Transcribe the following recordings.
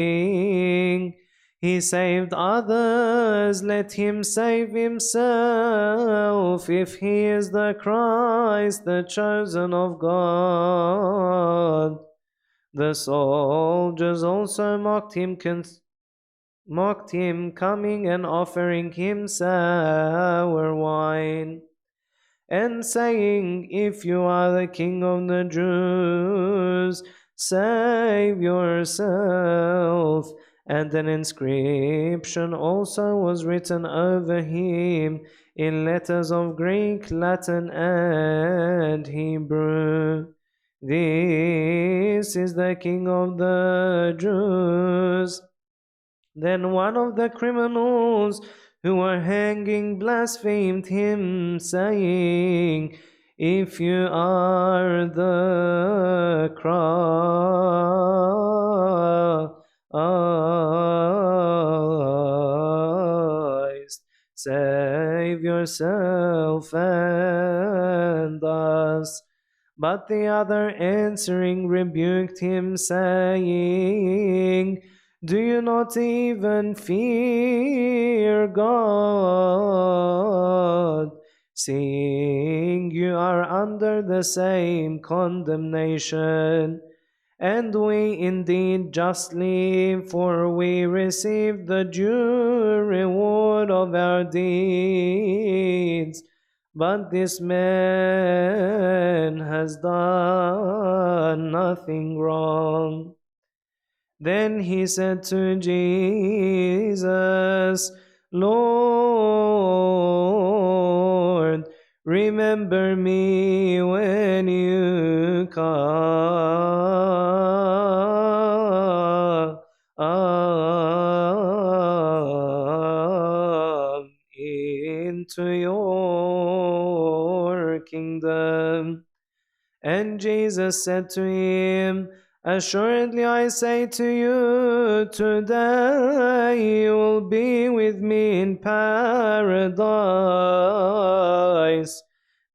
He saved others, let him save himself, if he is the Christ, the chosen of God. The soldiers also mocked him, coming and offering him sour wine, and saying, "If you are the King of the Jews, save yourself." And an inscription also was written over him in letters of Greek, Latin, and Hebrew. "This is the King of the Jews." Then one of the criminals who were hanging blasphemed him, saying, "If you are the Christ, save yourself and us." But the other answering rebuked him, saying, "Do you not even fear God, seeing you are under the same condemnation? And we indeed justly, for we receive the due reward of our deeds. But this man has done nothing wrong." Then he said to Jesus, "Lord, remember me when you come into your kingdom." And Jesus said to him, "Assuredly I say to you, today you will be with me in paradise."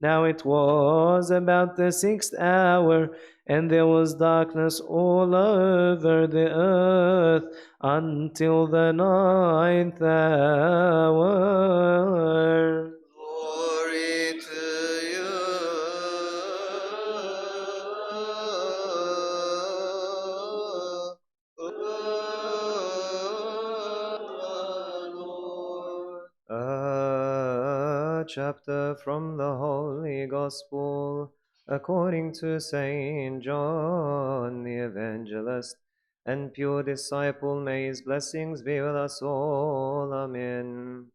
Now it was about the 6th hour, and there was darkness all over the earth until the 9th hour. Glory to you, Lord. A chapter from the Holy Gospel according to Saint John the Evangelist. And pure disciple, may his blessings be with us all. Amen.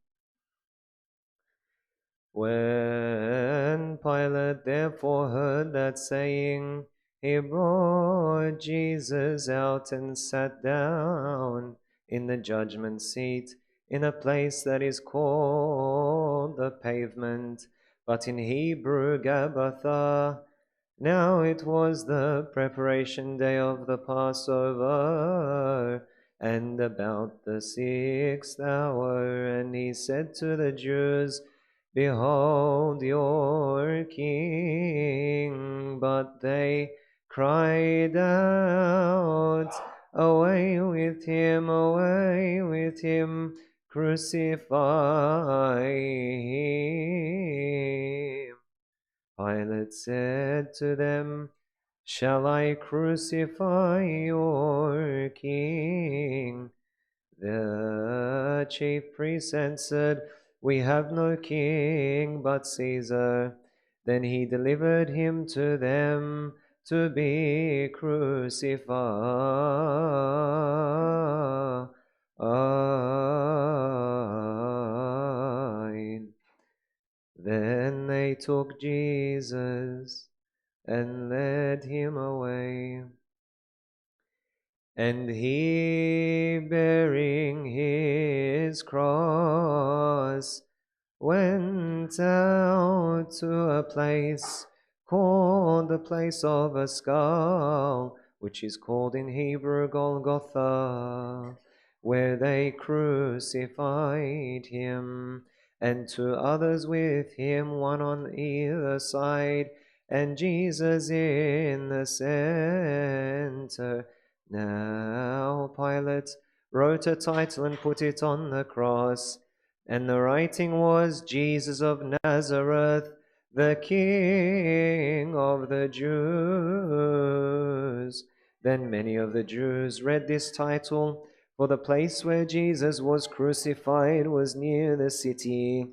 When Pilate therefore heard that saying, he brought Jesus out and sat down in the judgment seat in a place that is called the Pavement, but in Hebrew Gabbatha. Now it was the preparation day of the Passover, and about the 6th hour, and he said to the Jews, "Behold your king." But they cried out, away with him, crucify him." Pilate said to them, "Shall I crucify your king?" The chief priests answered, "We have no king but Caesar." Then he delivered him to them to be crucified. Then they took Jesus and led him away. And he, bearing his cross, went out to a place called the place of a skull, which is called in Hebrew Golgotha, where they crucified him, and 2 others with him, one on either side, and Jesus in the center. Now Pilate wrote a title and put it on the cross, and the writing was Jesus of Nazareth, the King of the Jews. Then many of the Jews read this title, for the place where Jesus was crucified was near the city,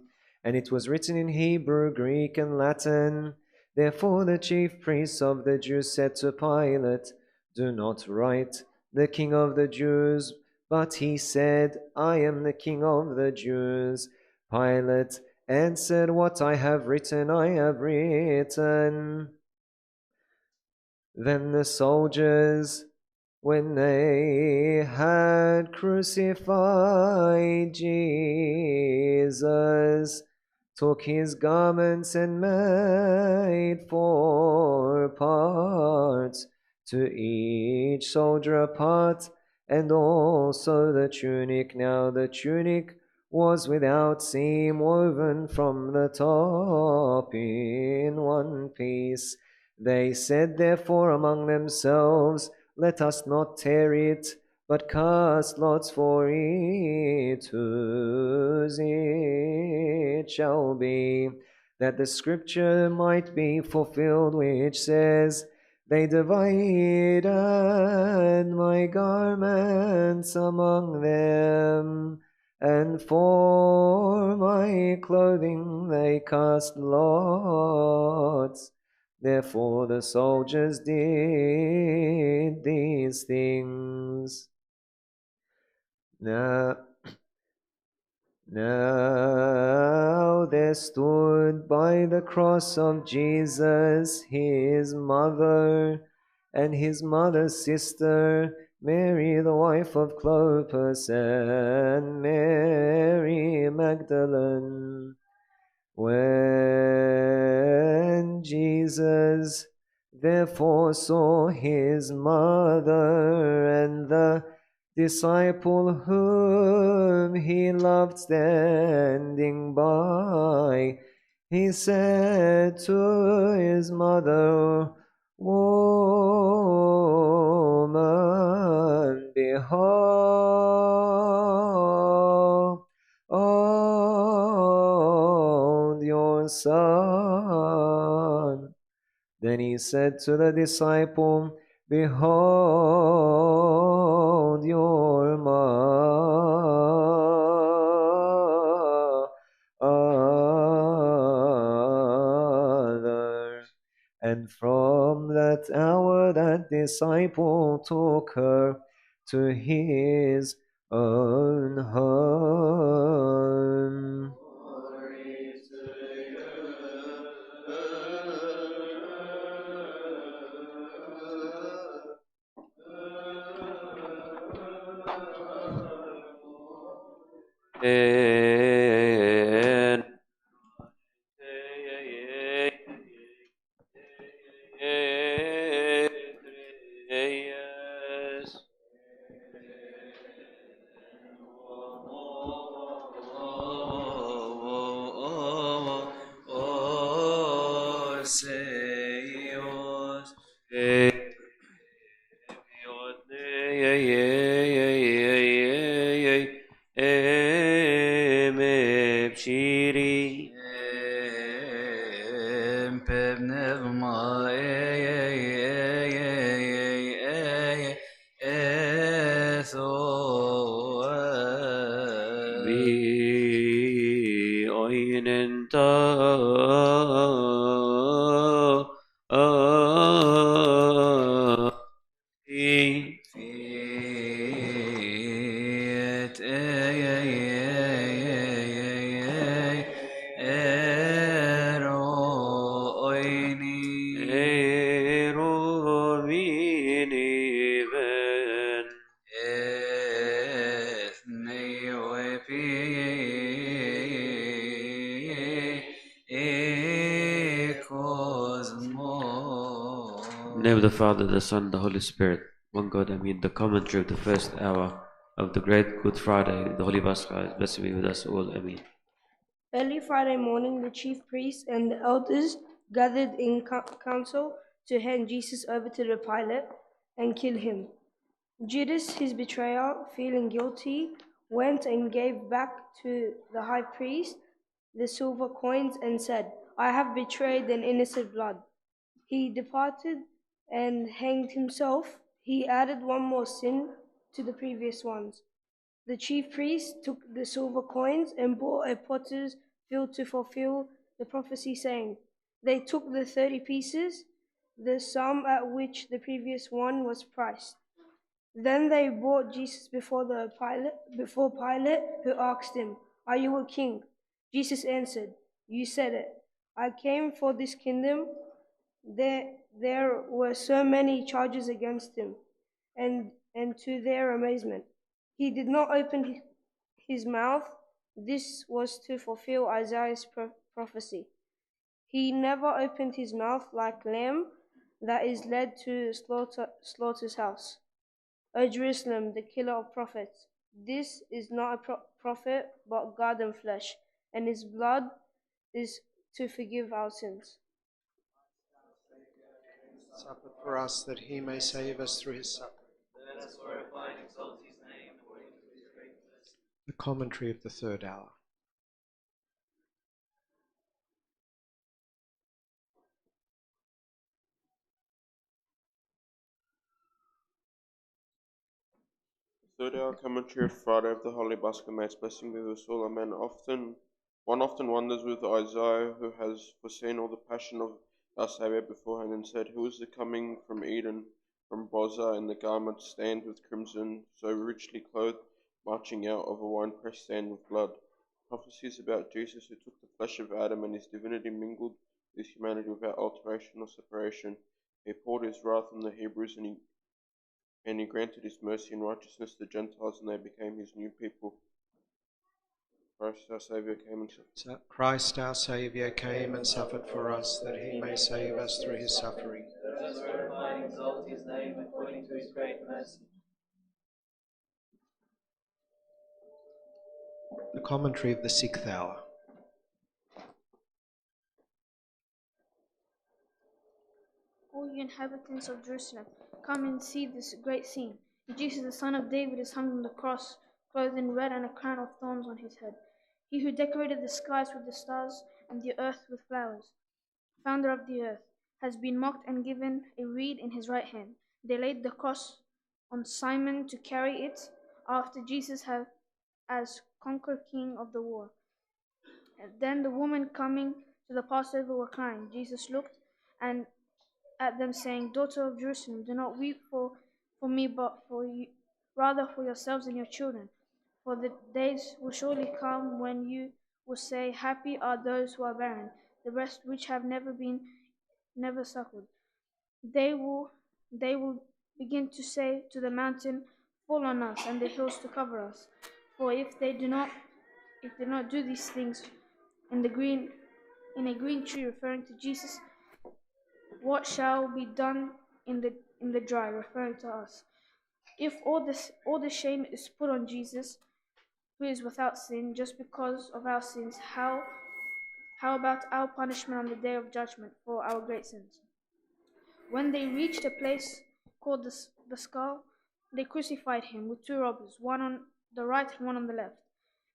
and it was written in Hebrew, Greek, and Latin. Therefore the chief priests of the Jews said to Pilate, "Do not write, 'The King of the Jews,' but he said, 'I am the King of the Jews.'" Pilate answered, "What I have written, I have written." Then the soldiers, when they had crucified Jesus, took his garments and made four parts, to each soldier a part, and also the tunic. Now the tunic was without seam, woven from the top in one piece. They said therefore among themselves, "Let us not tear it, but cast lots for it, whose it shall be, that the scripture might be fulfilled, which says, 'They divided my garments among them, and for my clothing they cast lots.'" Therefore the soldiers did these things. Now there stood by the cross of Jesus his mother and his mother's sister, Mary the wife of Clopas, and Mary Magdalene. When Jesus therefore saw his mother and the disciple whom he loved standing by, he said to his mother, "Woman, behold your son." Then he said to the disciple, "Behold your mother." And from that hour that disciple took her to his own home. Glory to And In the name of the Father, the Son, the Holy Spirit, one God, Amen. The commentary of the first hour of the great Good Friday, the Holy Pascha, is blessed be with us all, Amen. Early Friday morning, the chief priests and the elders gathered in council to hand Jesus over to the Pilate and kill him. Judas, his betrayer, feeling guilty, went and gave back to the high priest the silver coins and said, I have betrayed an innocent blood. He departed and hanged himself. He added one more sin to the previous ones. The chief priest took the silver coins and bought a potter's field to fulfill the prophecy, saying, They took the 30 pieces, the sum at which the previous one was priced. Then they brought Jesus before Pilate, who asked him, Are you a king? Jesus answered, You said it. I came for this kingdom. There were so many charges against him, and to their amazement, he did not open his mouth. This was to fulfill Isaiah's prophecy. He never opened his mouth like lamb that is led to slaughter's house. O Jerusalem, the killer of prophets, this is not a prophet, but God in flesh, and his blood is to forgive our sins. Suffer for us that he may save us through his suffering. Let us glorify and exalt his name according to his greatness. The commentary of the third hour. Third hour commentary of Friday of the Holy Pascha. May its blessing be with us all. Amen. One often wonders with Isaiah, who has foreseen all the passion of our Saviour beforehand, and said, Who is the coming from Eden, from Bozrah, in the garment stained with crimson, so richly clothed, marching out of a winepress stained with blood? Prophecies about Jesus, who took the flesh of Adam, and his divinity mingled with humanity without alteration or separation. He poured his wrath on the Hebrews, and he granted his mercy and righteousness to the Gentiles, and they became his new people. Christ our Saviour came and suffered for us, that he may save us through his suffering. Let us glorify and exalt his name according to his great mercy. The commentary of the sixth hour. All you inhabitants of Jerusalem, come and see this great scene. Jesus, the son of David, is hung on the cross, clothed in red and a crown of thorns on his head. He who decorated the skies with the stars and the earth with flowers, founder of the earth, has been mocked and given a reed in his right hand. They laid the cross on Simon to carry it after Jesus had as conquered king of the war. And then the women coming to the Passover were crying. Jesus looked and at them, saying, Daughter of Jerusalem, do not weep for me, but for you, rather for yourselves and your children. For the days will surely come when you will say, Happy are those who are barren, the breasts which have never suckled. They will begin to say to the mountain, Fall on us, and the hills to cover us. For if they do not do these things in a green tree, referring to Jesus, what shall be done in the dry, referring to us? If all the shame is put on Jesus, who is without sin, just because of our sins, how about our punishment on the day of judgment for our great sins? When they reached a place called the skull, they crucified him with two robbers, one on the right and one on the left.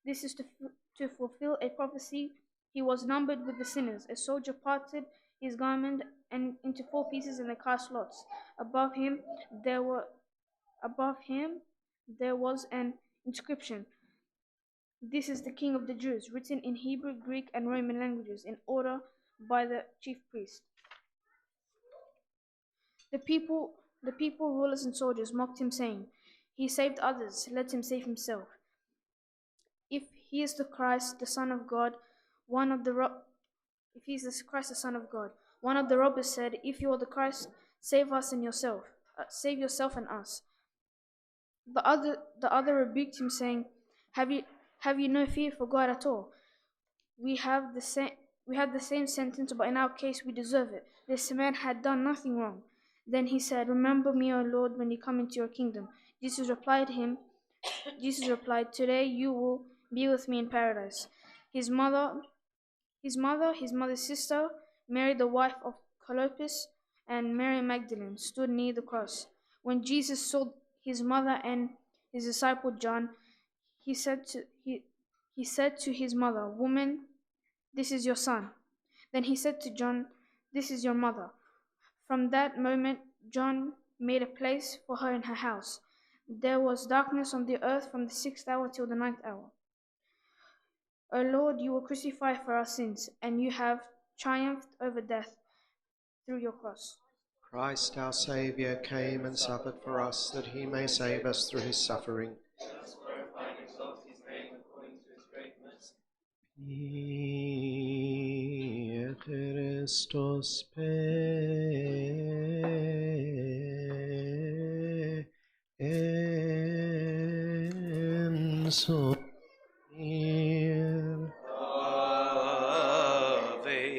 This is to fulfill a prophecy. He was numbered with the sinners. A soldier parted his garment and into four pieces, and they cast lots. Above him there was an inscription: This is the King of the Jews, written in Hebrew, Greek, and Roman languages, in order by the chief priest. The people, rulers, and soldiers mocked him, saying, He saved others, let him save himself. If he is the Christ, the Son of God, if he is the Christ, the Son of God, one of the robbers said, If you are the Christ, save yourself and us. The other rebuked him, saying, Have you no fear for God at all? We have the same sentence, but in our case we deserve it. This man had done nothing wrong. Then he said, Remember me, O Lord, when you come into your kingdom. Jesus replied, Today you will be with me in paradise. His mother's sister, Mary, the wife of Clopas, and Mary Magdalene stood near the cross. When Jesus saw his mother and his disciple John, he said to his mother, "Woman, this is your son." Then he said to John, "This is your mother." From that moment, John made a place for her in her house. There was darkness on the earth from the 6th hour till the 9th hour. O Lord, you were crucified for our sins, and you have triumphed over death through your cross. Christ our Saviour came and suffered for us, that he may save us through his suffering. Let us glorify and exalt his name according to his great mercy. Christos penso Ave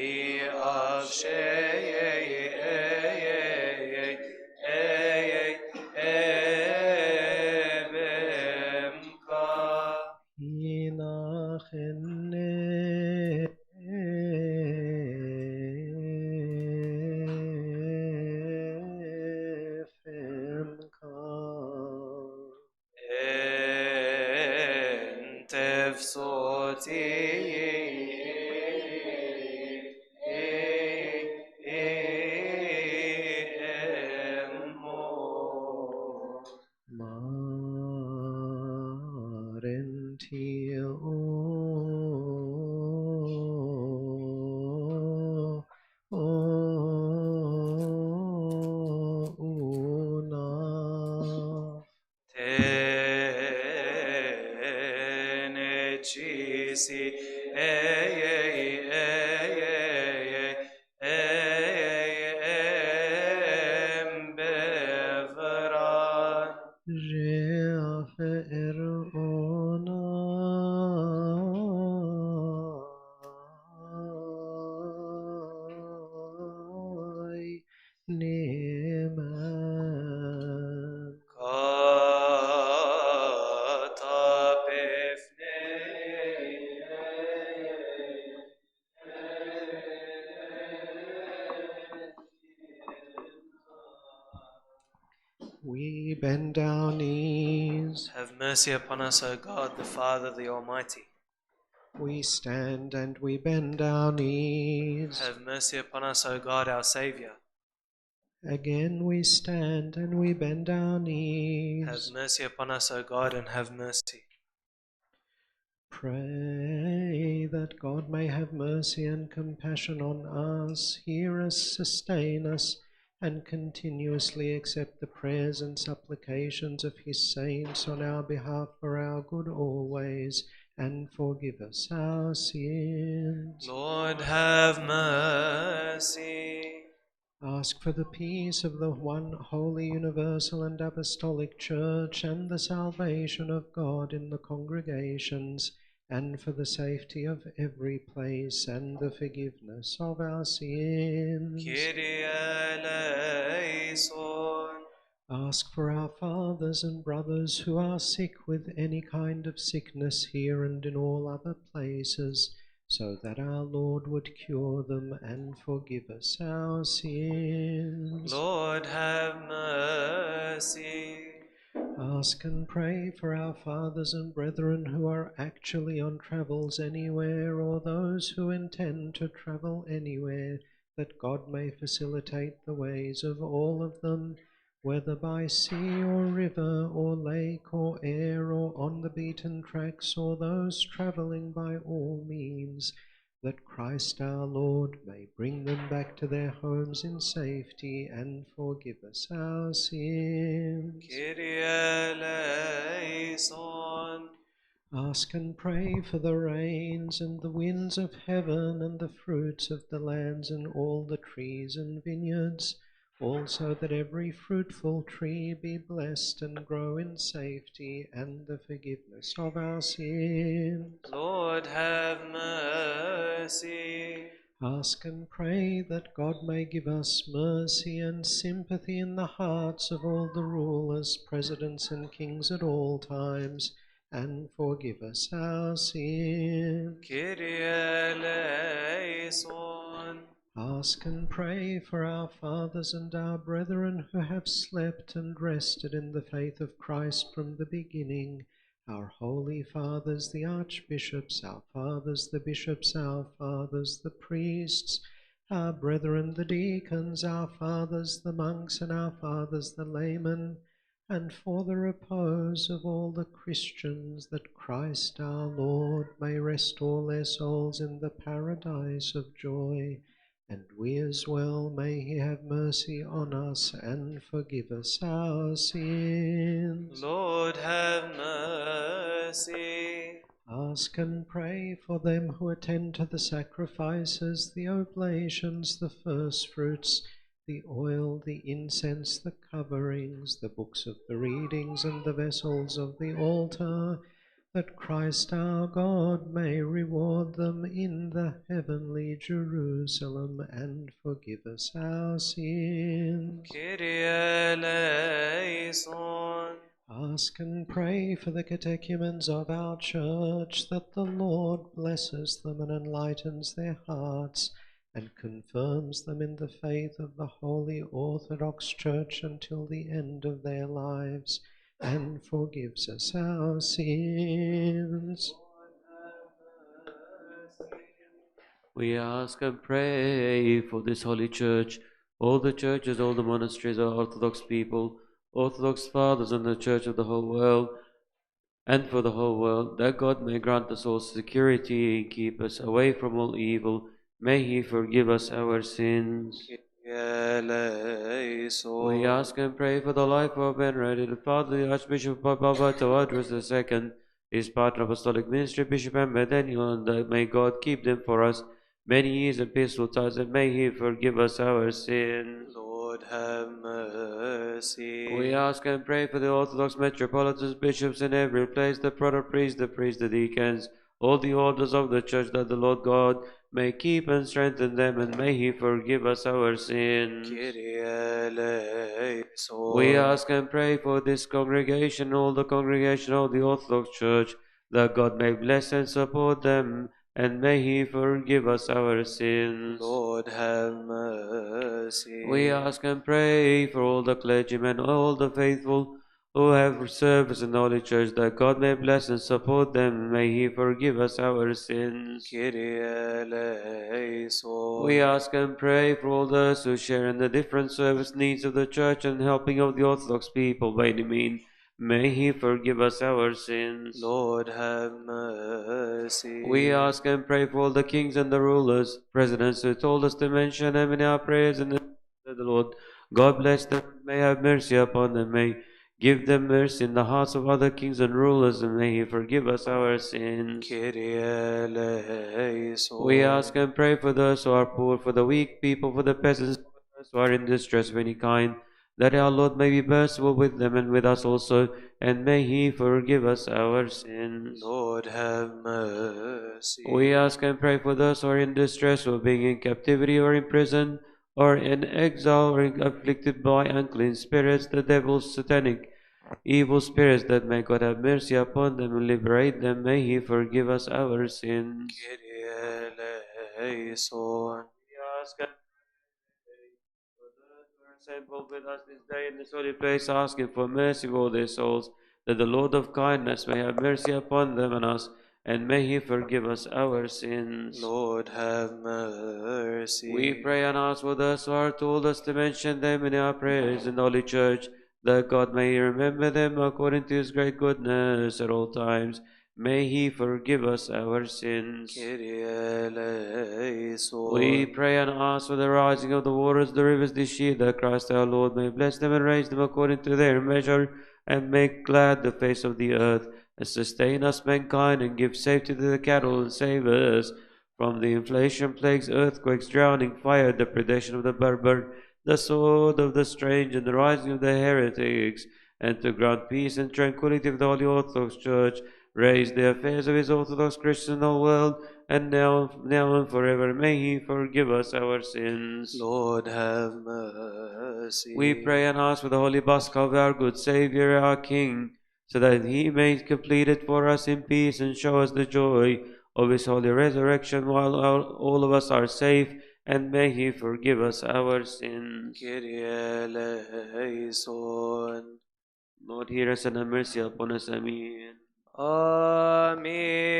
Tenecisi embevran. We bend our knees, Have mercy upon us, O God, the Father, the Almighty. we stand and we bend our knees. Have mercy upon us, O God, our Saviour. Again we stand and we bend our Have knees. mercy upon us, O God, and have mercy. Pray that God may have mercy and compassion on us, hear us, sustain us, and continuously accept the prayers and supplications of his saints on our behalf for our good always, and forgive us our sins. Lord, have mercy. Ask for the peace of the one holy, universal, and apostolic Church, and the salvation of God in the congregations, and for the safety of every place, and the forgiveness of our sins. Kyrie eleison. Ask for our fathers and brothers who are sick with any kind of sickness here and in all other places, so that our Lord would cure them and forgive us our sins. Lord, have mercy. Ask and pray for our fathers and brethren who are actually on travels anywhere, or those who intend to travel anywhere, that God may facilitate the ways of all of them, whether by sea or river or lake or air or on the beaten tracks, or those travelling by all means, that Christ our Lord may bring them back to their homes in safety and forgive us our sins. Kyrie eleison. Ask and pray for the rains and the winds of heaven and the fruits of the lands and all the trees and vineyards, also that every fruitful tree be blessed and grow in safety and the forgiveness of our sins. Lord, have mercy. Ask and pray that God may give us mercy and sympathy in the hearts of all the rulers, presidents, and kings at all times, and forgive us our sins. Kyrie eleison. Ask and pray for our fathers and our brethren who have slept and rested in the faith of Christ from the beginning, our holy fathers, the archbishops, our fathers, the bishops, our fathers, the priests, our brethren, the deacons, our fathers, the monks, and our fathers, the laymen, and for the repose of all the Christians, that Christ our Lord may restore their souls in the paradise of joy. And we as well, may he have mercy on us and forgive us our sins. Lord, have mercy. Ask and pray for them who attend to the sacrifices, the oblations, the firstfruits, the oil, the incense, the coverings, the books of the readings, and the vessels of the altar, that Christ our God may reward them in the heavenly Jerusalem and forgive us our sins. Kyrie eleison. Ask and pray for the catechumens of our church, that the Lord blesses them and enlightens their hearts, and confirms them in the faith of the Holy Orthodox Church until the end of their lives, and forgives us our sins. We ask and pray for this holy church, all the churches, all the monasteries, our Orthodox people, Orthodox fathers, and the church of the whole world, and for the whole world, that God may grant us all security and keep us away from all evil. May He forgive us our sins. We ask and pray for the life of our venerated Father, the Archbishop Papa Tawadros II, his partner apostolic ministry, Bishop Ahmed Daniel, and that may God keep them for us many years and peaceful times, and may He forgive us our sins. Lord, have mercy. We ask and pray for the Orthodox metropolitans, bishops in every place, the proto-priests, the deacons, all the orders of the church, that the Lord God may keep and strengthen them, and may He forgive us our sins. Kyrie eleison. We ask and pray for this congregation, all the congregation of the Orthodox Church, that God may bless and support them, and may He forgive us our sins. Lord, have mercy. We ask and pray for all the clergymen, all the faithful who have service in the Holy Church, that God may bless and support them, and may He forgive us our sins. Kyrie eleison. We ask and pray for all those who share in the different service needs of the Church and helping of the Orthodox people by any means. May He forgive us our sins. Lord, have mercy. We ask and pray for all the kings and the rulers, presidents who told us to mention them in our prayers, and the Lord God bless them, may have mercy upon them, may give them mercy in the hearts of other kings and rulers, and may He forgive us our sins. Kyrie eleison. We ask and pray for those who are poor, for the weak people, for the peasants, for those who are in distress of any kind, that our Lord may be merciful with them and with us also, and may He forgive us our sins. Lord, have mercy. We ask and pray for those who are in distress, or being in captivity or in prison, or in exile, or afflicted by unclean spirits, the devil's satanic evil spirits, that may God have mercy upon them and liberate them. May He forgive us our sins. Kyrie eleison. We ask and pray for those who are assembled with us this day in this holy place, asking for mercy for their souls, that the Lord of kindness may have mercy upon them and us, and may He forgive us our sins. Lord, have mercy. We pray and ask for those who are told us to mention them in our prayers in the Holy Church, that God may remember them according to His great goodness at all times. May He forgive us our sins. Kyrie eleison. We pray and ask for the rising of the waters, the rivers this year, that Christ our Lord may bless them and raise them according to their measure, and make glad the face of the earth, and sustain us mankind, and give safety to the cattle, and save us from the inflation, plagues, earthquakes, drowning, fire, the predation of the barbar, the sword of the strange, and the rising of the heretics, and to grant peace and tranquility of the Holy Orthodox Church, raise the affairs of His Orthodox Christians in the world, and now and forever. May He forgive us our sins. Lord, have mercy. We pray and ask for the holy Pascha of our good Savior, our King, so that He may complete it for us in peace and show us the joy of His holy resurrection, while all of us are safe and may He forgive us our sins. Kyrie eleison. Lord, hear us and have mercy upon us. Amen. Amen.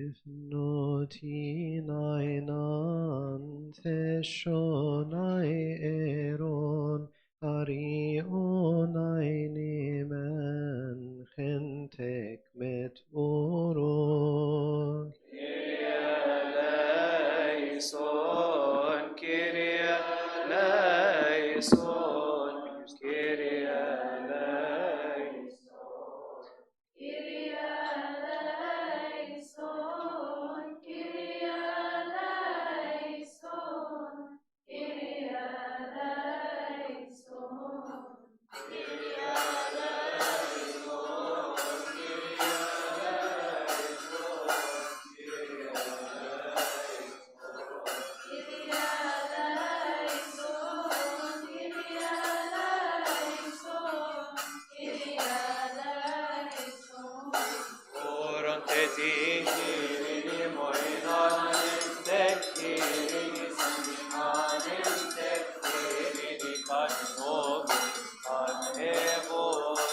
If not hinainan theshonai eron arionai nimen gentek met oron. Eleison, Kyrie eleison, Kyrie eleison. Oron te tihiri moinanen tekiri sanimanen tekiri di kaninobi kanevos.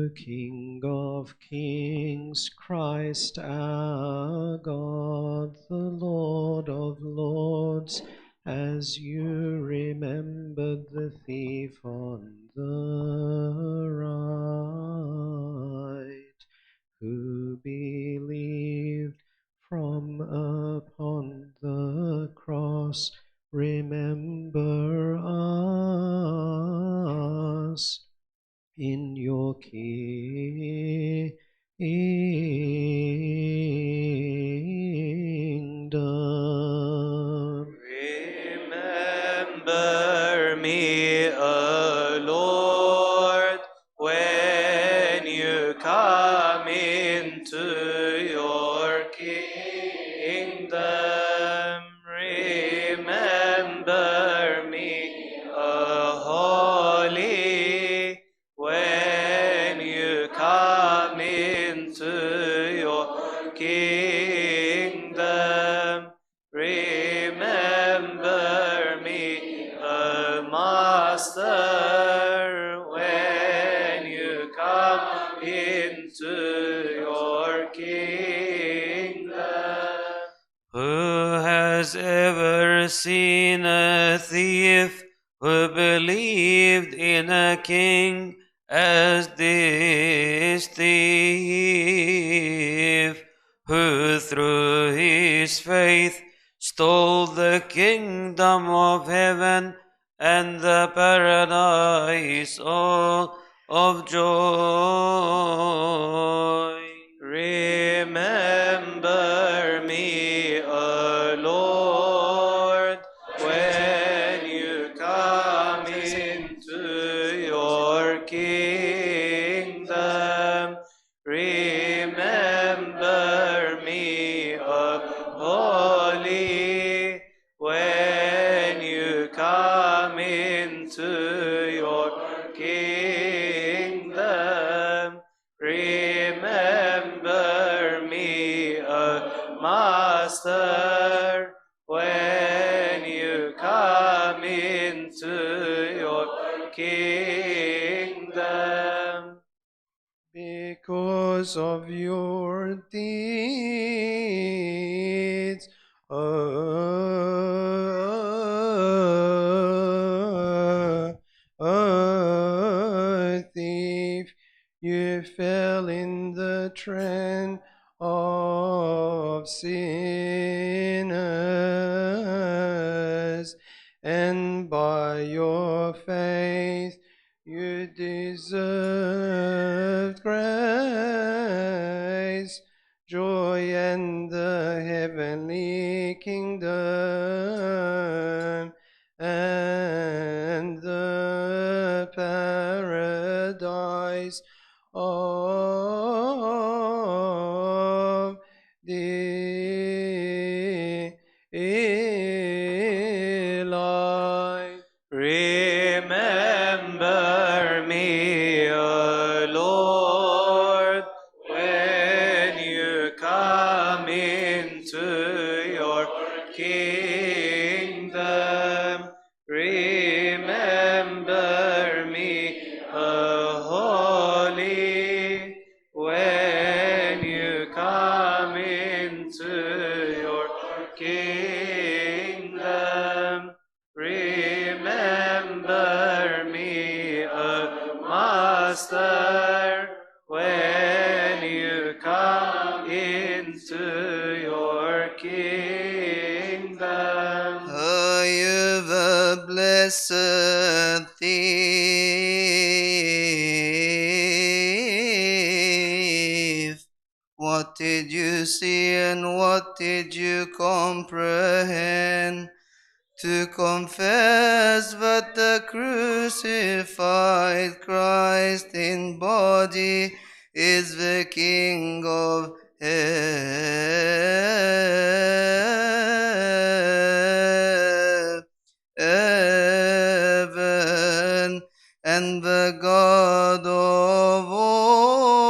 O King of kings, Christ our God, the Lord of lords, as you remembered the thief on the right, who believed from upon the cross, remember us in your kingdom. Remember me, O Lord, when you come into your kingdom. Remember me, O Holy, when you come into your kingdom. Remember me, O Master, when you come into your kingdom. Who has ever seen a thief who believed in a king as this thief, who through his faith stole the kingdom of heaven and the paradise of joy. Remember me, O Lord, when you come into your kingdom. Remember me, O Holy, when you come into your kingdom. Remember me, O Master, when you come into your kingdom. Because of your deeds, O thief, you fell in the trend of sinners, and by your faith you deserved grace, joy, and the heavenly kingdom, and the paradise of delight. Remember me, O Lord, when you come into your kingdom. Remember me, O Holy, when you come into your kingdom. Remember me, O Master, when you come into your kingdom. Oh, you the blessed thief, what did you see and what did you comprehend? To confess that the crucified Christ in body is the King of heaven and the God of all.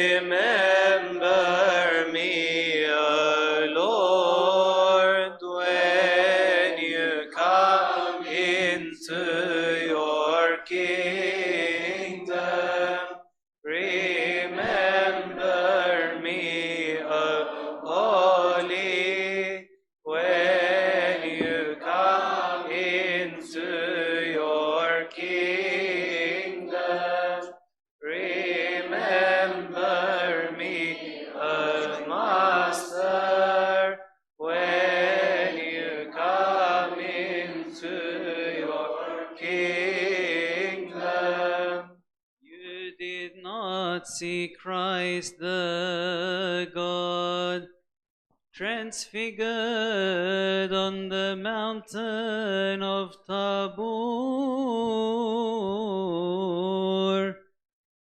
Remember me, O Lord, when you come into your kingdom. Remember me, O Holy, when you come into your kingdom. Remember me, O Master, when you come into your kingdom. You did not see Christ the God transfigured on the mountain of Tabor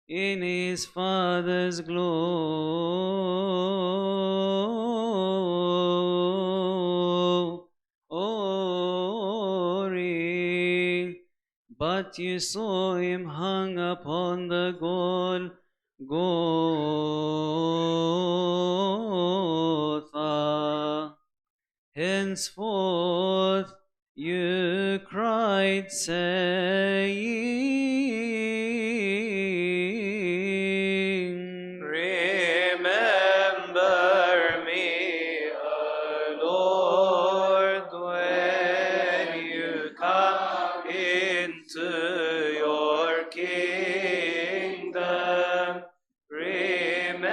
in his Father's glory. But you saw him hung upon the Golgotha. Henceforth you cried, saying, Remember me, O Lord, when you come into your kingdom. Remember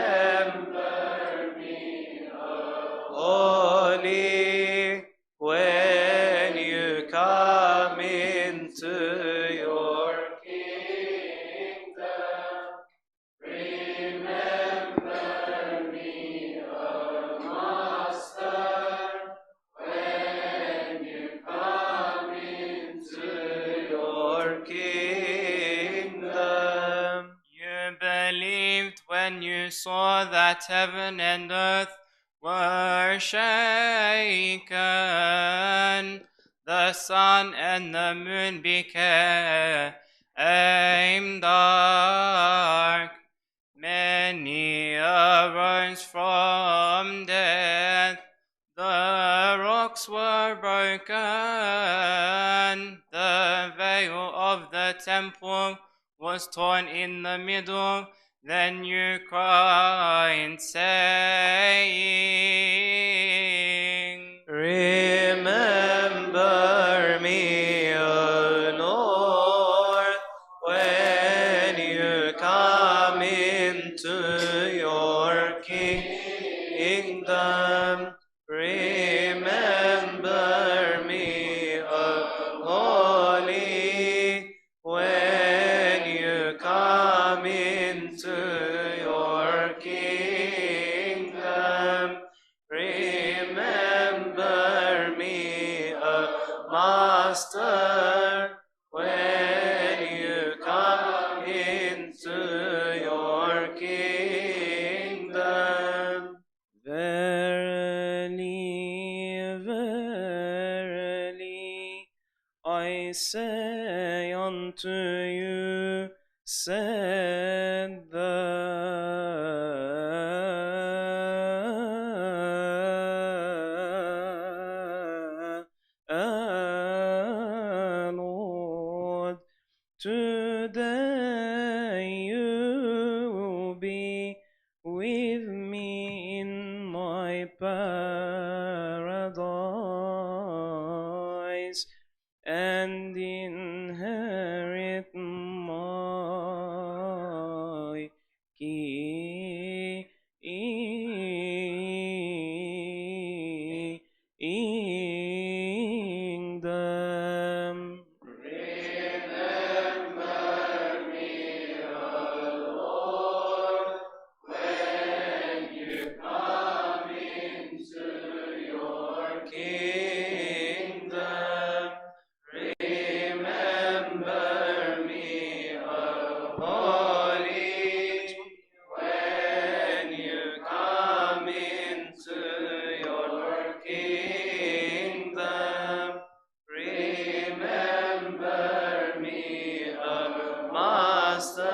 saw that heaven and earth were shaken. The sun and the moon became dark. Many arose from death. The rocks were broken. The veil of the temple was torn in the middle. Then you cried, saying, Remember me, O Lord, when you come into your kingdom. Remember me, O Holy, when you come into your kingdom. Remember me, O Master, when you come into your kingdom. Verily, verily, I say unto you, said the Lord, today you will be with me in my paradise, and inherit my kingdom. Kingdom, remember me, O Holy, when you come into your kingdom. Remember me, O Master,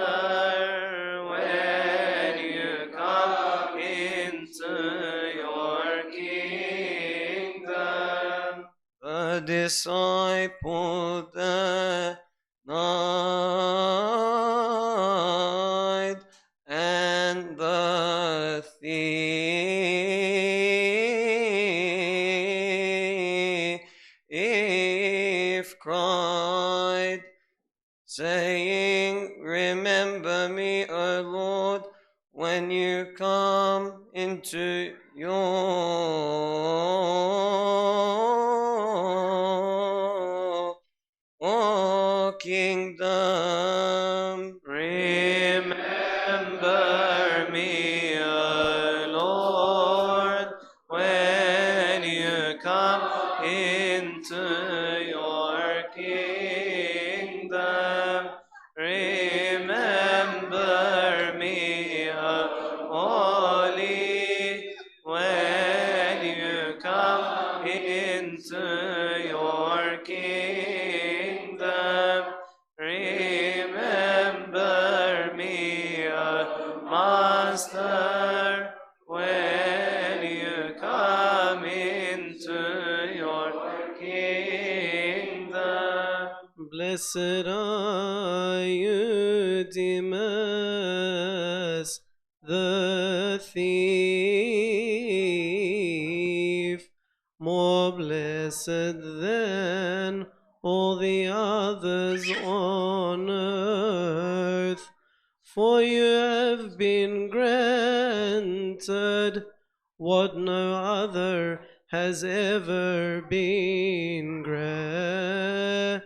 when you come into your kingdom. The disciple denied, and the thief cried, saying, Remember me, O Lord, when you come into your kingdom. Remember me, O Lord, when you come into your kingdom. Remember me, O Holy, when you come into your kingdom. Remember me, O Master, when you come into your kingdom. Blessed are you, Demas, the thief, more blessed than all the others on earth, for you have been granted what no other has ever been granted.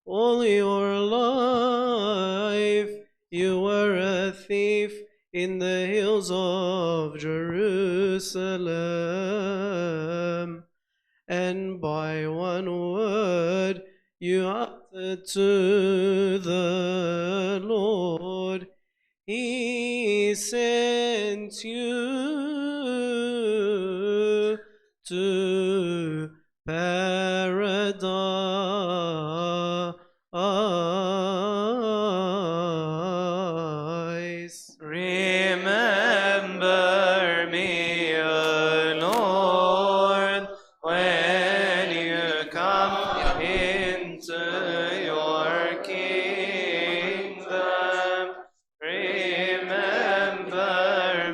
All your life you were a thief in the hills of Jerusalem, and by one word You uttered to the Lord. He sent you to paradise. Remember me, O Lord, when you come into your kingdom. Remember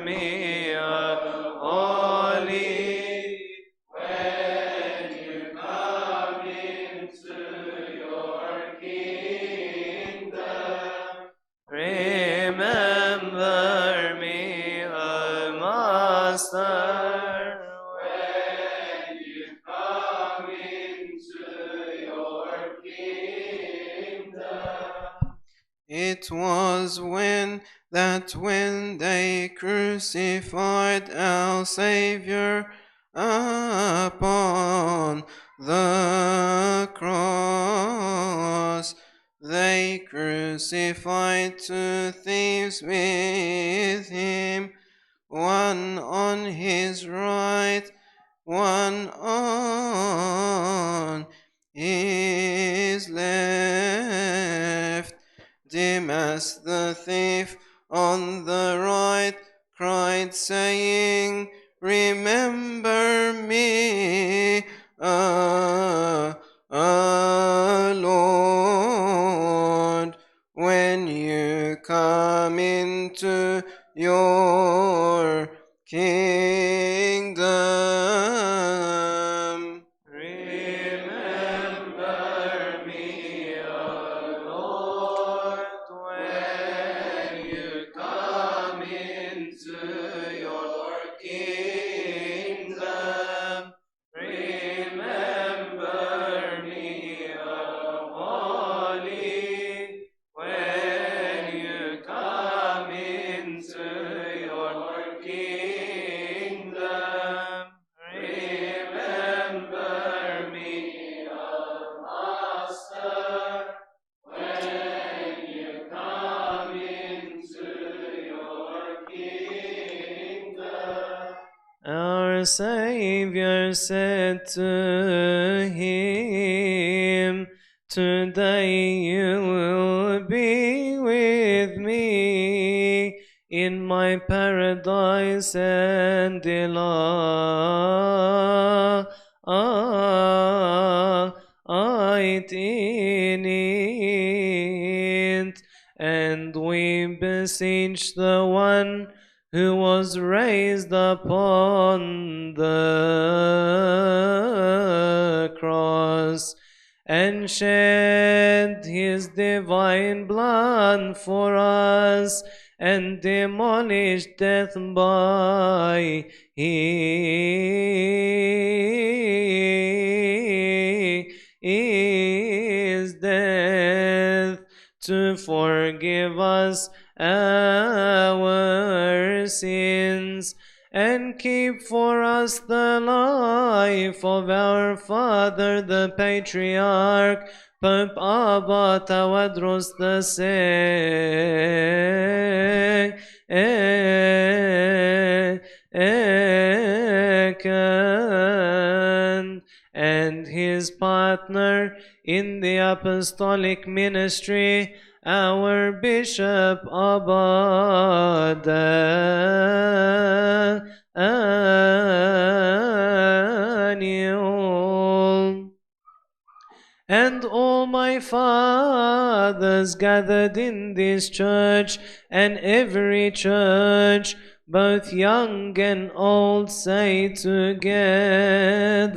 me, O Holy, when you come into your kingdom. Remember me, O Master, when you come into your kingdom. It was when they crucified our Savior upon the cross, they crucified two thieves with him, one on his right, one on his left. Demas the thief on the right cried, saying, Remember me, Lord, when you come into your kingdom. Remember me, O Lord, when you come into your kingdom. Remember me, O Holy, when you come into your kingdom. Remember me, O Master, when you come into your kingdom. Our Savior said to him, Today you will be with me in my paradise and delight in it. And we beseech the one who was raised upon the cross and shed his divine blood for us and demolished death by his death to forgive us our sins and keep for us the life of our father the patriarch Pope Abba Tawadros II, and his partner in the apostolic ministry, our Bishop Abba Daniel, and all my fathers gathered in this church, and every church, both young and old, say together,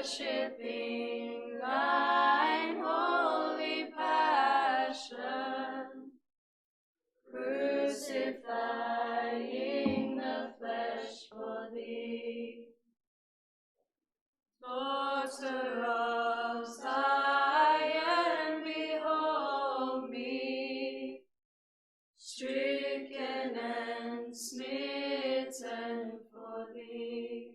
worshipping thine holy passion, crucifying the flesh for thee. Daughter of Zion, behold me, stricken and smitten for thee.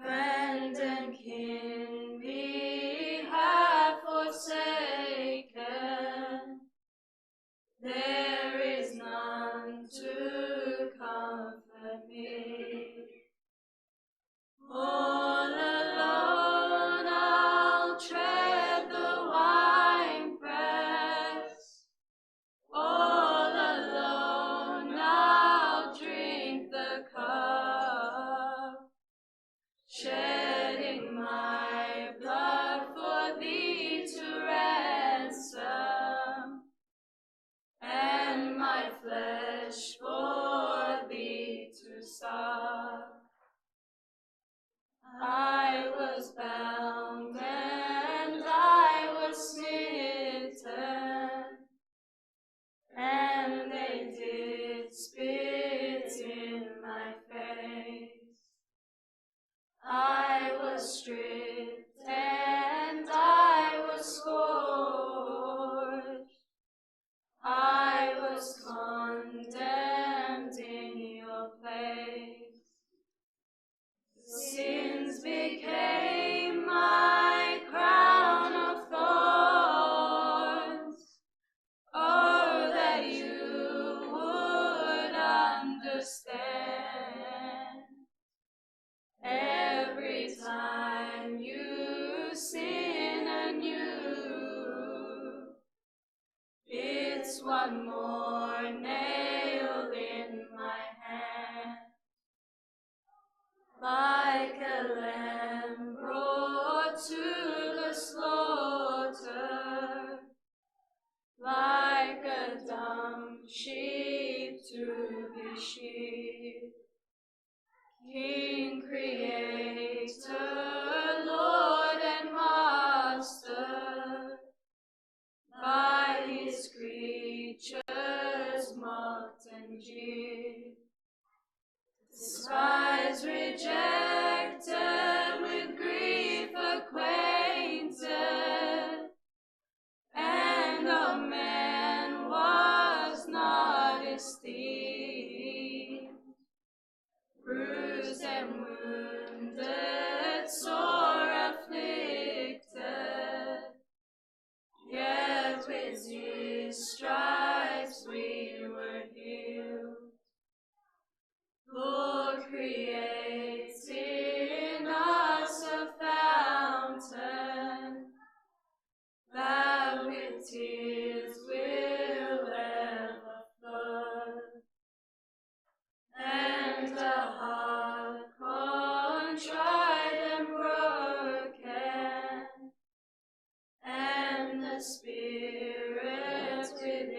Friend and kin me have forsaken, there is none to comfort me. All alone I'll tread the winepress, all alone I'll drink the cup, shedding my blood for thee to ransom, and my flesh for thee to suck. I was bound and I was smitten, and they did spit in my face. I was stripped and I was scourged, I was condemned in your place. Sins became my crown of thorns. Oh, that you would understand. Every time you sin anew, it's one more nail in my hand. Like a lamb brought to the slaughter, like a dumb sheep to be sheared. King, Creator, Lord and Master, by his creatures mocked and jeered. Despised, rejected, with grief acquainted, and of man was not esteemed. Bruised and wounded, sore afflicted, yet with his stripes we were healed. Lord, create in us a fountain that with tears will ever flood, and a heart contrite and broken, and the spirit within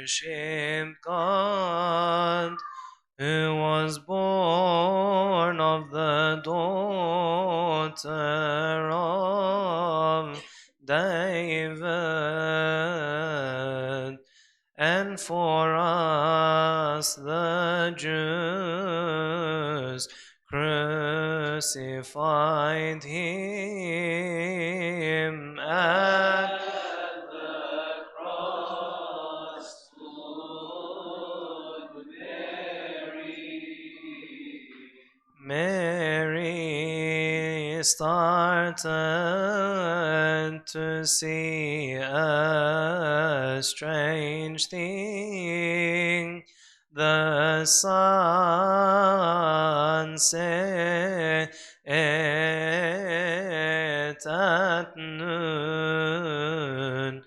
worship God, who was born of the daughter of David, and for us the Jews crucified him at the cross, Lord Mary started to see a strange thing. The sun set at noon.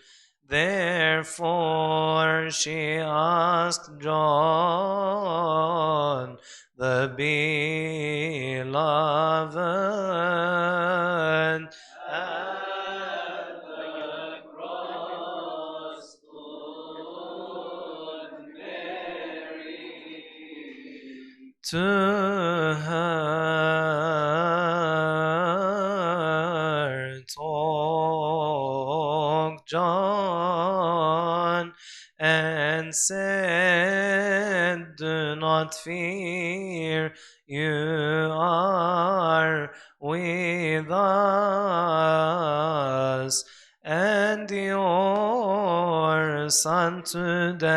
Therefore she asked John, the beloved, at the cross, Lord to her talked John and said, do not fear, you are with us, and your son today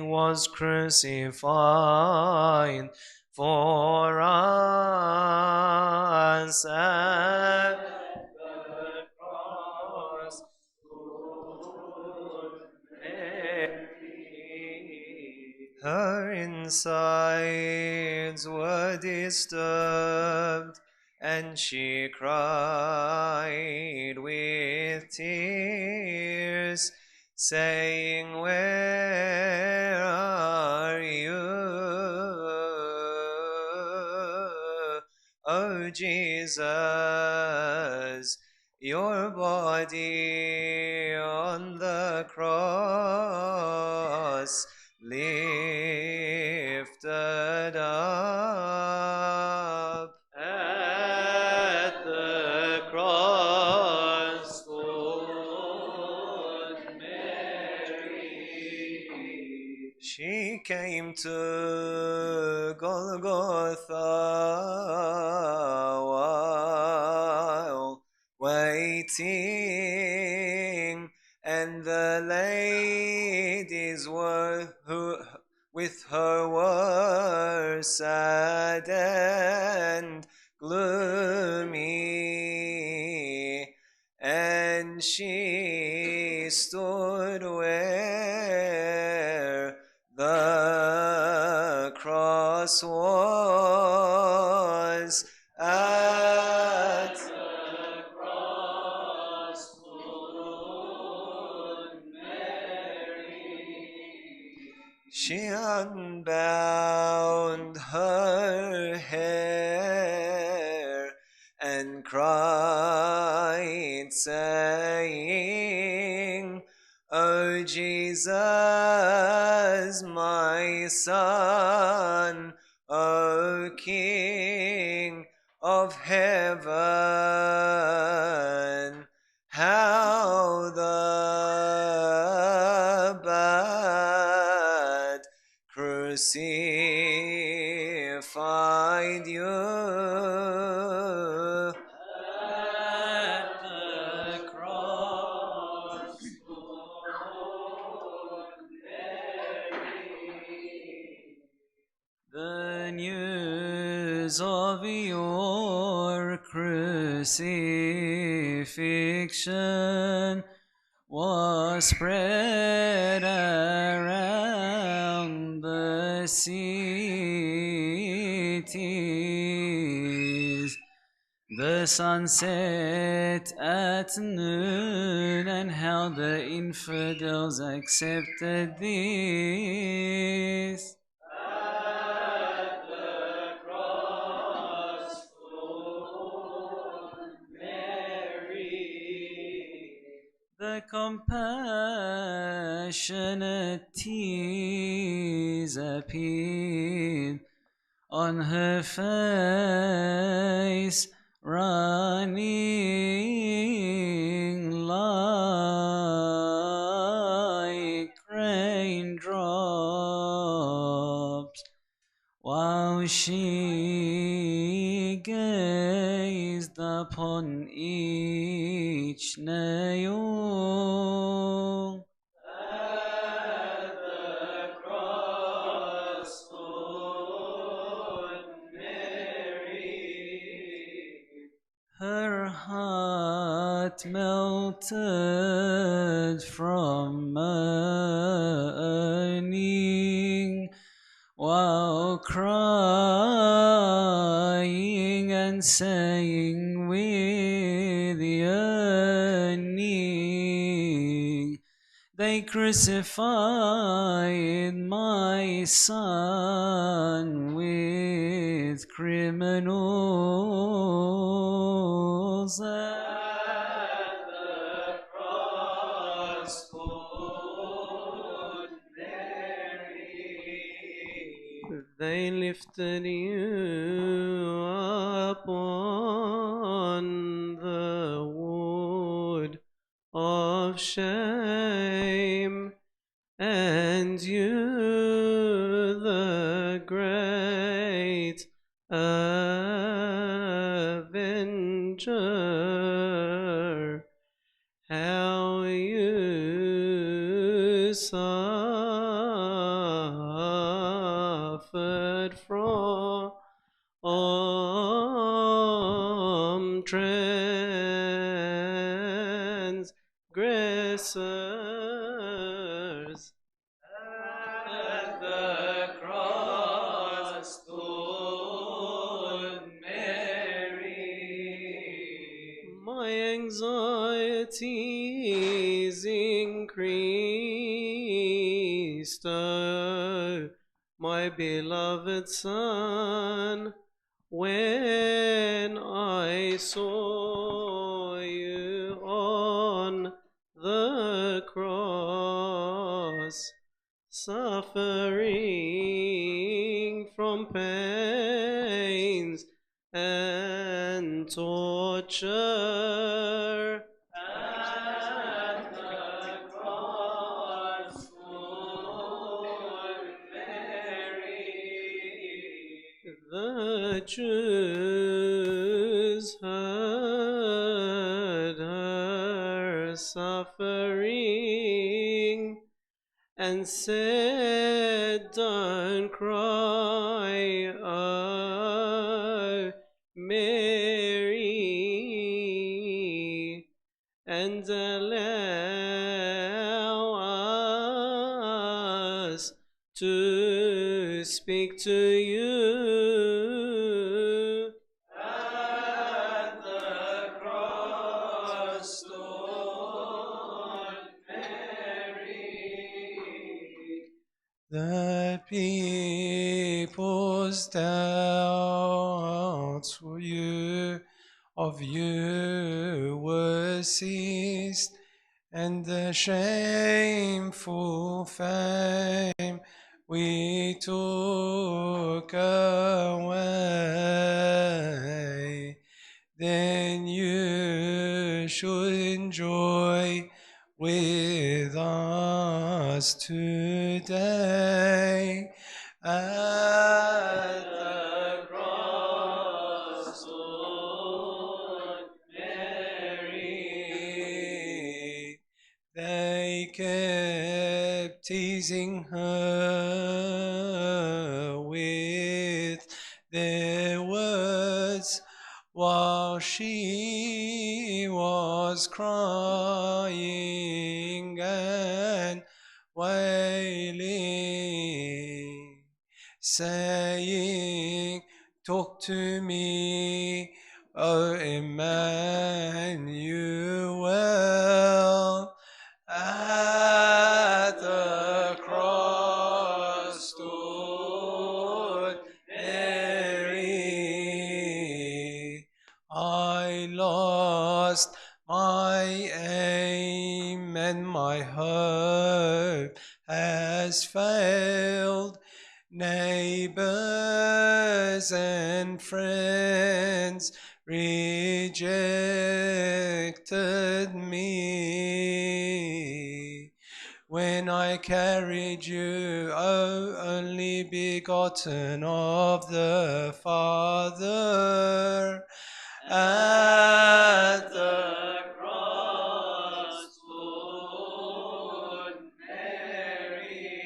was crucified for us at the cross. Her insides were disturbed, and she cried with tears, saying, where are you, O Jesus? Your body on the cross lifted up at the cross, Lord Mary. She came to Golgotha while waiting, and the ladies who with her were sad and gloomy, and she stood where the cross was at the cross, Lord Mary. She unbound her hair and cried, saying, O Jesus, my son, O King of heaven, how the bad crucified you at the cross, Lord Mary. The news of your crucifixion was spread around the cities. The sun set at noon, and how the infidels accepted this. At the cross, Lord Mary. The compassion passionate tears appeared on her face, running like raindrops, while she gazed upon each nail. At the cross stood Mary. Her heart melted from mourning, while crying and saying with yearning, they crucified my son with criminals. At the cross stood Mary. They lifted you up on the wood of shame, and you, the great avenger, how you suffered from transgressors. At the cross stood Mary. My anxieties increased, oh, my beloved Son, when I saw you on the cross, suffering from pains and torture. At the cross stood Mary. The Jews heard her suffering and said, "Don't cry, oh Mary, and allow us to speak to you." At the cross stood Mary. The people's doubts of you were ceased, and the shameful fame we took away. Then you should enjoy with us today. At the cross stood Mary. They kept teasing her with their words while she was crying and wailing, saying, "Talk to me, O Emmanuel." At the cross stood Mary. I lost my aim and my hope hope has failed. Neighbors and friends rejected me. When I carried you, O only begotten of the Father, at the cross, Lord Mary.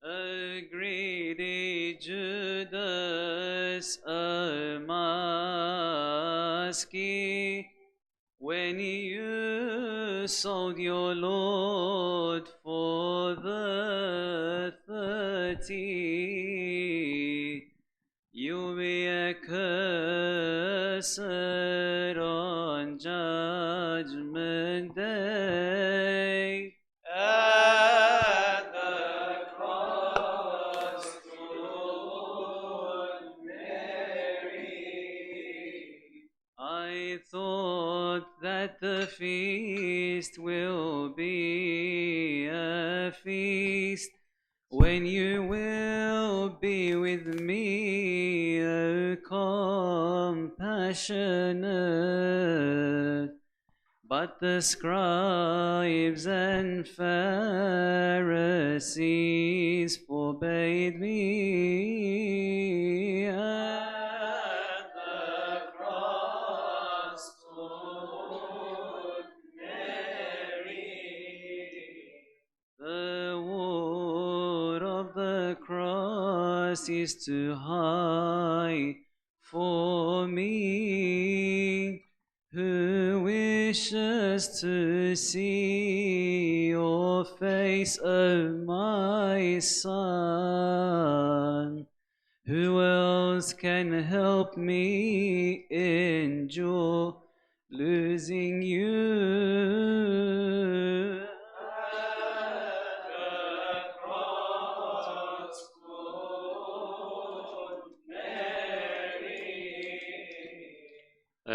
A greedy Judas, a Maski, when you sold your Lord for the 30, you'll be accursed on Judgment Day. At the cross, Lord Mary. I thought that the feast will be a feast when you will be with me, O compassionate. But the scribes and Pharisees forbade me. At the cross, Lord Mary. The wood of the cross is too high for me, who wishes to see your face, O my Son. Who else can help me endure losing you?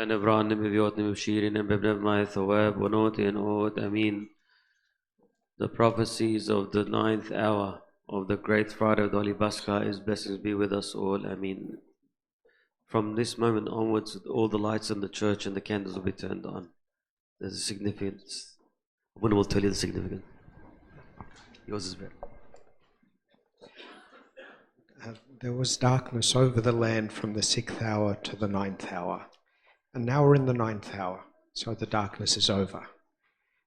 نبران ببيوت بشيرين ببنب ما ثواب ونوت نوت أمين. The prophecies of the 9th hour of the Great Friday of the Holy Pascha is blessings be with us all. I mean, from this moment onwards, all the lights in the church and the candles will be turned on. There's a significance. When will tell you the significance. Yours is better. There was darkness over the land from the 6th hour to the 9th hour. And now we're in the 9th hour, so the darkness is over.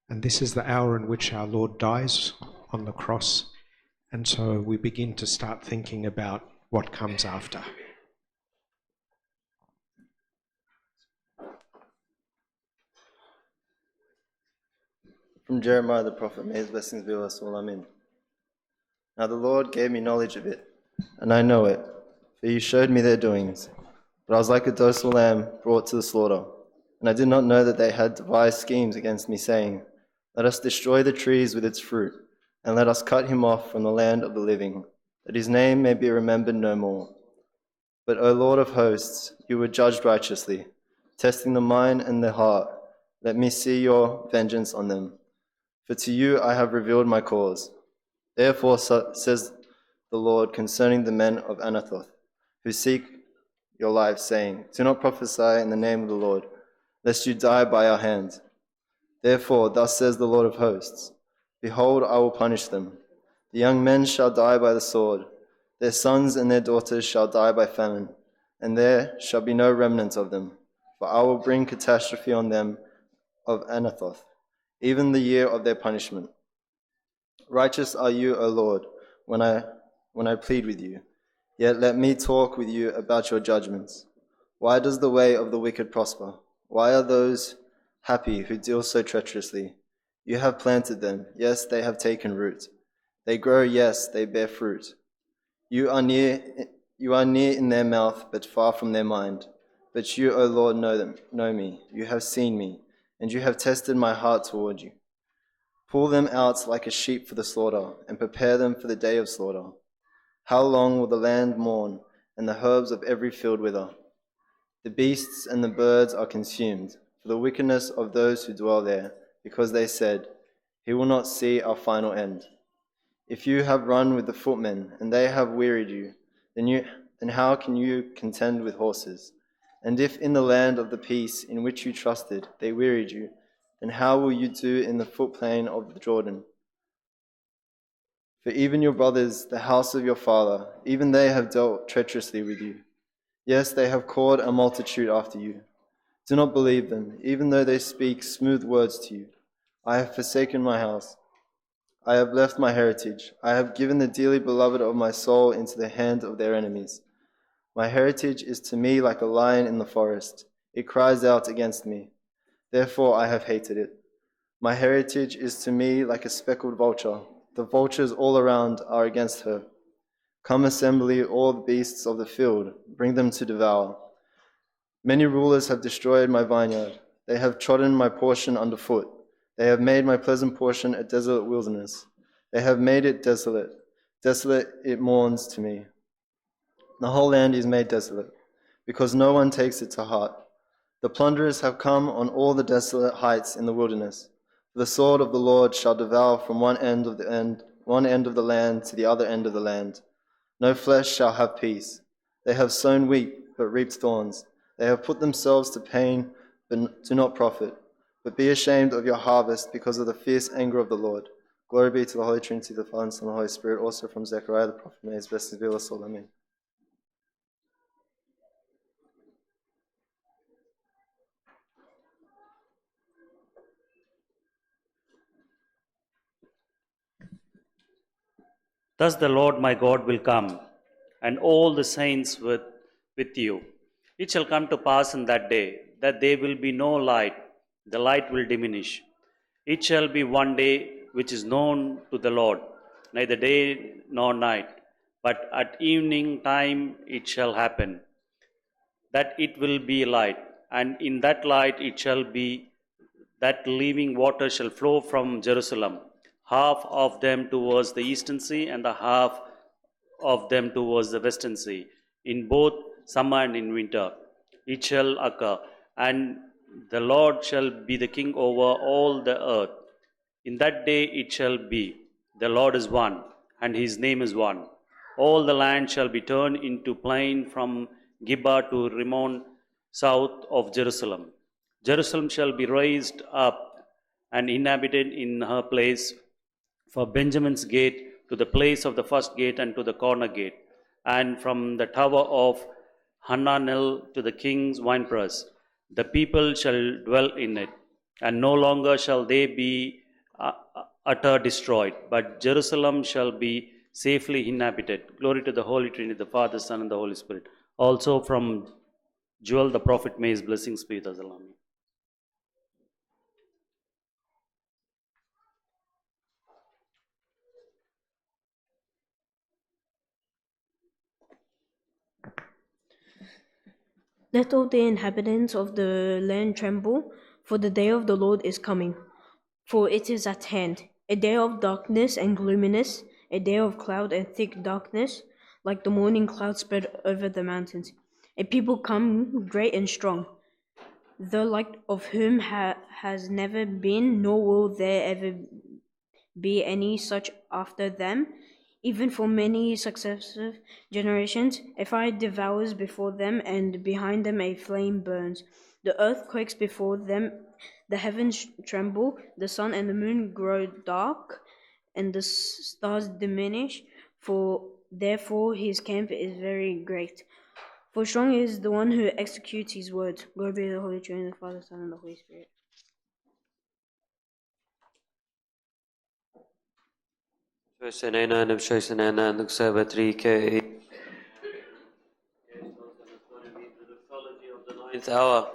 And this is the hour in which our Lord dies on the cross. And so we begin to start thinking about what comes after. From Jeremiah the prophet, may his blessings be with us all. Amen. Now the Lord gave me knowledge of it, and I know it, for you showed me their doings. But I was like a docile lamb brought to the slaughter, and I did not know that they had devised schemes against me, saying, let us destroy the trees with its fruit, and let us cut him off from the land of the living, that his name may be remembered no more. But, O Lord of hosts, you were judged righteously, testing the mind and the heart. Let me see your vengeance on them. For to you I have revealed my cause. Therefore says the Lord concerning the men of Anathoth, who seek your life, saying, do not prophesy in the name of the Lord, lest you die by our hand. Therefore, thus says the Lord of hosts, behold, I will punish them. The young men shall die by the sword, their sons and their daughters shall die by famine, and there shall be no remnant of them. For I will bring catastrophe on them of Anathoth, even the year of their punishment. Righteous are you, O Lord, when I plead with you. Yet let me talk with you about your judgments. Why does the way of the wicked prosper? Why are those happy who deal so treacherously? You have planted them, yes, they have taken root. They grow, yes, they bear fruit. You are near in their mouth, but far from their mind. But you, O Lord, know me. You have seen me, and you have tested my heart toward you. Pull them out like a sheep for the slaughter, and prepare them for the day of slaughter. How long will the land mourn, and the herbs of every field wither? The beasts and the birds are consumed for the wickedness of those who dwell there, because they said, he will not see our final end. If you have run with the footmen, and they have wearied you, then how can you contend with horses? And if in the land of the peace in which you trusted they wearied you, then how will you do in the footplain of the Jordan? For even your brothers, the house of your father, even they have dealt treacherously with you. Yes, they have called a multitude after you. Do not believe them, even though they speak smooth words to you. I have forsaken my house. I have left my heritage. I have given the dearly beloved of my soul into the hand of their enemies. My heritage is to me like a lion in the forest. It cries out against me. Therefore I have hated it. My heritage is to me like a speckled vulture. The vultures all around are against her. Come assembly all the beasts of the field, bring them to devour. Many rulers have destroyed my vineyard. They have trodden my portion underfoot. They have made my pleasant portion a desolate wilderness. They have made it desolate. Desolate it mourns to me. The whole land is made desolate, because no one takes it to heart. The plunderers have come on all the desolate heights in the wilderness. The sword of the Lord shall devour from one end of the land to the other end of the land. No flesh shall have peace. They have sown wheat, but reaped thorns. They have put themselves to pain, but do not profit. But be ashamed of your harvest because of the fierce anger of the Lord. Glory be to the Holy Trinity, the Father, and Son, and the Holy Spirit, also from Zechariah the prophet, may his blessings be with us all. Amen. Thus the Lord my God will come, and all the saints with you. It shall come to pass in that day that there will be no light, the light will diminish. It shall be one day which is known to the Lord, neither day nor night, but at evening time it shall happen, that it will be light, and in that light it shall be that living water shall flow from Jerusalem, half of them towards the eastern sea, and the half of them towards the western sea, in both summer and in winter. It shall occur, and the Lord shall be the king over all the earth. In that day it shall be, the Lord is one, and his name is one. All the land shall be turned into plain from Gibeah to Rimmon, south of Jerusalem. Jerusalem shall be raised up and inhabited in her place, for Benjamin's gate to the place of the first gate and to the corner gate, and from the tower of Hananel to the king's winepress. The people shall dwell in it, and no longer shall they be utter destroyed, but Jerusalem shall be safely inhabited. Glory to the Holy Trinity, the Father, Son, and the Holy Spirit. Also from Joel the prophet, may his blessings be with us. Amen. Let all the inhabitants of the land tremble, for the day of the Lord is coming. For it is at hand, a day of darkness and gloominess, a day of cloud and thick darkness, like the morning cloud spread over the mountains. A people come great and strong, the like of whom has never been, nor will there ever be any such after them, even for many successive generations. A fire devours before them, and behind them a flame burns. The earth quakes before them, the heavens tremble, the sun and the moon grow dark, and the stars diminish, for therefore his camp is very great. For strong is the one who executes his words. Glory be to the Holy Trinity, the Father, Son, and the Holy Spirit. Ninth hour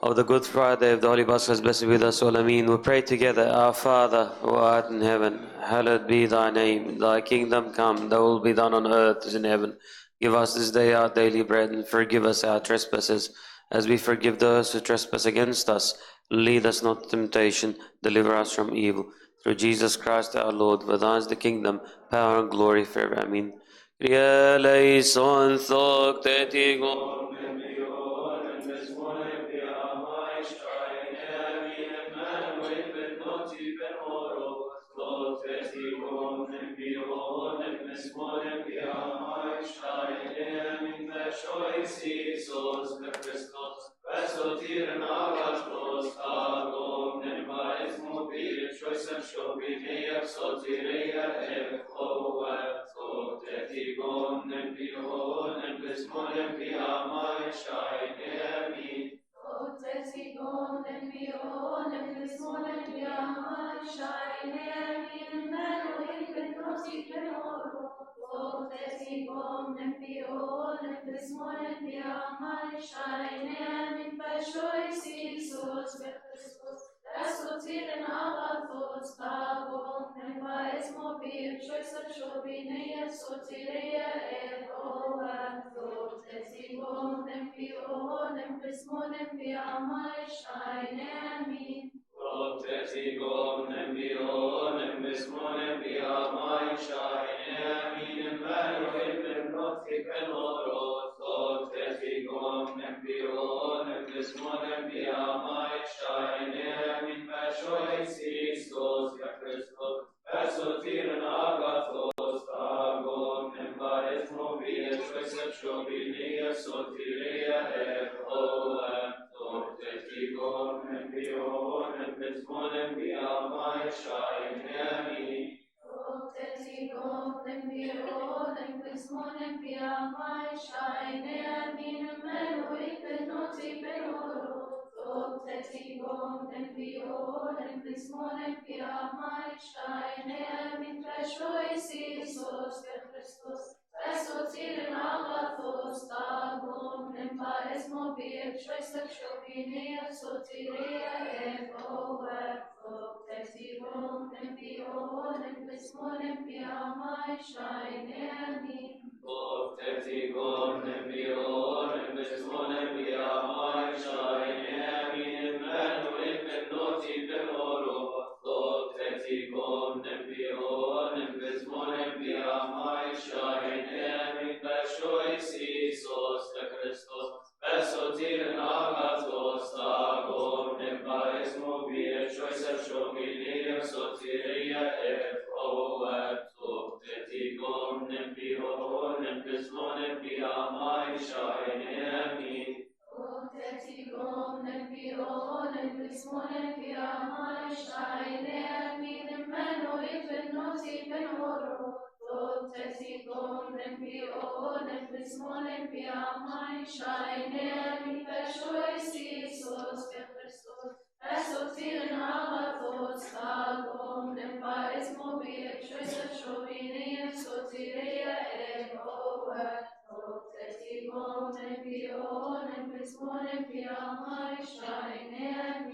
of the Good Friday of the Holy Pascha, blessed be with us all. Amen. We pray together. Our Father, who art in heaven, hallowed be thy name. Thy kingdom come, thy will be done on earth as in heaven. Give us this day our daily bread, and forgive us our trespasses, as we forgive those who trespass against us. Lead us not to temptation, deliver us from evil. Through Jesus Christ our Lord, for thine is the kingdom, power, and glory forever. Amen. Kyrie eleison, Bismonem Piamai Shainem Emmanuel Ben Noti Ben Oro Sloteticum Nembionem Bismonem Piamai Shainem in Peshois Isos Per Christos Pesotiren Agathos Agom Nembaes Mobile Choisem Shobineia Sotireia Echoa Sloteticum Nembionem Bismonem Piamai Shainem Sloteticum Nembionem Bismonem Piamai Shainem Emmanuel Ben Noti Ben Oro Sloteticum Nembionem Bismonem Piamai Shainem in Peshois Isos Per Christos Pesotiren Agathos Agom Nembaes Mobile Choisem Shobineia Sotireia Echoa Sloteticum Nembionem Bismonem Piamai Shainem Sloteticum Nembionem Bismonem Piamai Shainem Emmanuel Ben Noti Ben Oro Sloteticum Nembionem Bismonem Piamai Shainem in Peshois Isos Per Christos Pesotiren Agathos Agom Nembaes Mobile Choisem Shobineia Sotireia Echoa Sloteticum Nembionem Bismonem Piamai Shainem Sloteticum Nembionem Bismonem Piamai Shainem Emmanuel Ben Noti Ben Oro Sloteticum Nembionem Bismonem Piamai Shainem in Peshois Isos Per Christos Pesotiren Agathos Agom Nembaes Mobile Choisem Shobineia Sotireia Echoa Sloteticum Nembionem Bismonem Piamai Shainem Sloteticum Nembionem Bismonem Piamai Shainem Emmanuel Ben Noti Ben Oro Sloteticum Nembionem Bismonem Piamai Shainem in Peshois Isos Per Christos Pesotiren Agathos Agom Nembaes Mobile Choisem Shobineia Sotireia Echoa Sloteticum Nembionem Bismonem Piamai Shainem Sloteticum Nembionem Bismonem Piamai Shainem Emmanuel Ben Noti Ben Oro Sloteticum Nembionem Bismonem Piamai Shainem in Peshois Isos Per Christos Pesotiren Agathos Agom Nembaes Mobile Choisem Shobineia Sotireia Echoa Sloteticum Nembionem Bismonem Piamai Shainem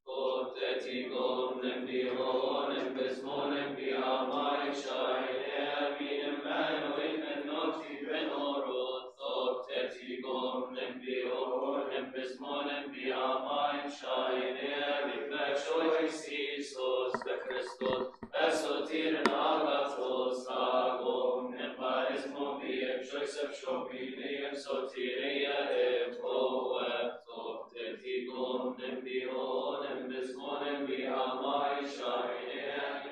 Sloteticum Nembionem Bismonem Piamai Shainem Emmanuel Ben Noti Ben Oro Sloteticum Nembionem Bismonem Piamai Shainem in Peshois Isos Per Christos Pesotiren Agathos Agom Nembaes Mobile Choisem Shobineia Sotireia Echoa Sloteticum Nembionem Bismonem Piamai Shainem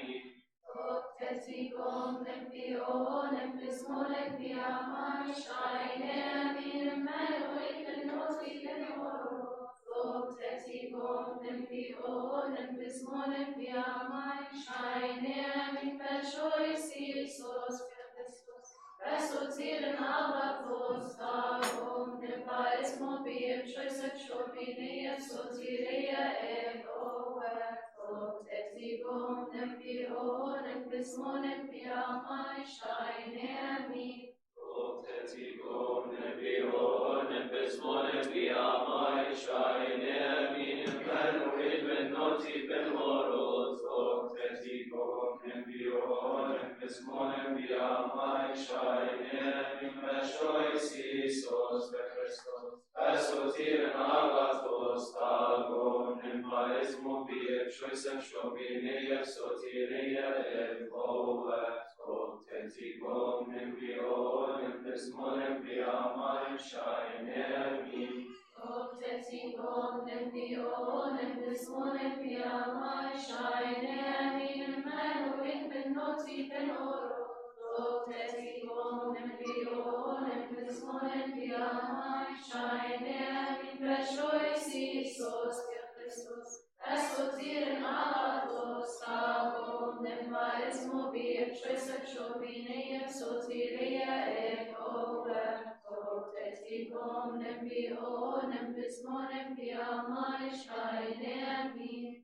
Sloteticum Nembionem Bismonem Piamai Shainem Emmanuel Ben Noti Ben Oro Sloteticum Nembionem Bismonem Piamai Shainem in Peshois Isos Per Christos Pesotiren Agathos Agom Nembaes Mobile Choisem Shobineia Sotireia Echoa Sloteticum Nembionem Bismonem Piamai Shainem Sloteticum Nembionem Bismonem Piamai Shainem Emmanuel Ben Noti Ben Oro Sloteticum Nembionem Bismonem Piamai Shainem in Peshois Isos Per Christos Pesotiren Agathos Agom Nembaes Mobile Choisem Shobineia Sotireia Echoa Sloteticum Nembionem Bismonem Piamai Shainem Sloteticum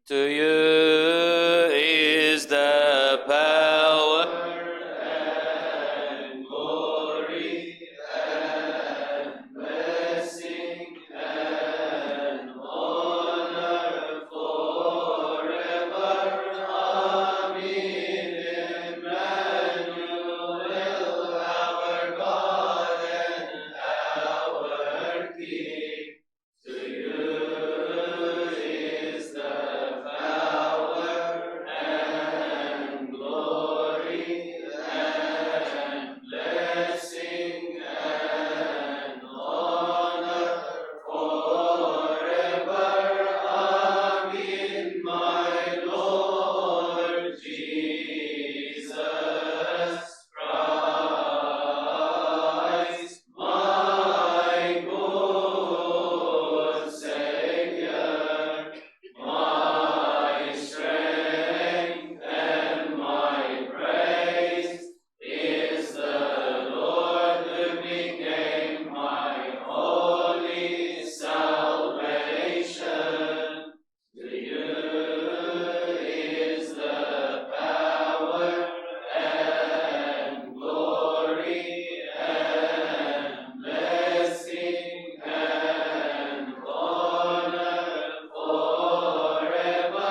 To you is the power and glory and blessing and honor forever. Amen. Emmanuel, our God and our King. To you is the power and glory and blessing and honor forever. Amen. My Lord Jesus Christ, my good Savior, my strength and my praise is the Lord who became my holy salvation. To you is the power and glory and blessing and honor forever.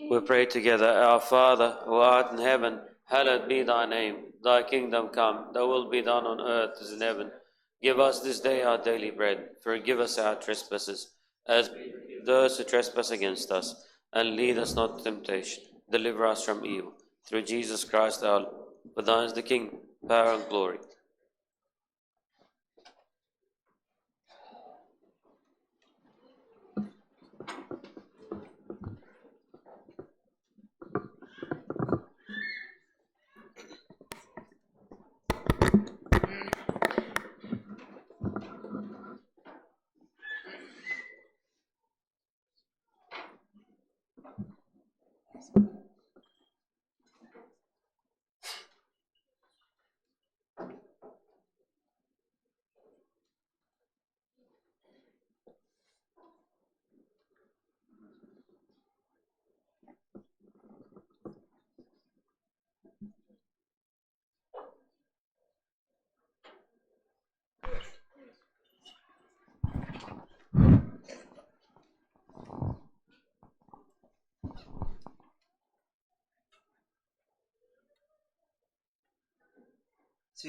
Amen. We pray together, Our Father, who art in heaven, hallowed be thy name. Thy kingdom come, thy will be done on earth as in heaven. Give us this day our daily bread. Forgive us our trespasses, as we forgive those who trespass against us. And lead us not to temptation. Deliver us from evil. Through Jesus Christ our Lord. For thine is the kingdom, power, and glory. Te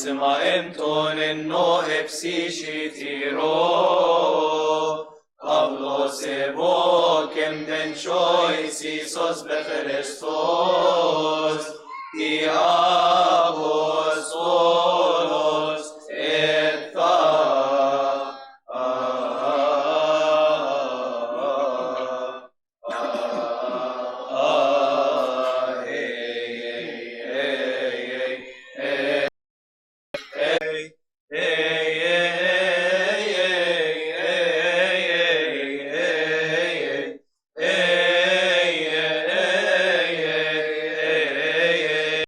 Sima emtonen no epsi tiro. Pablo sebo kem den choice Isos be Christos.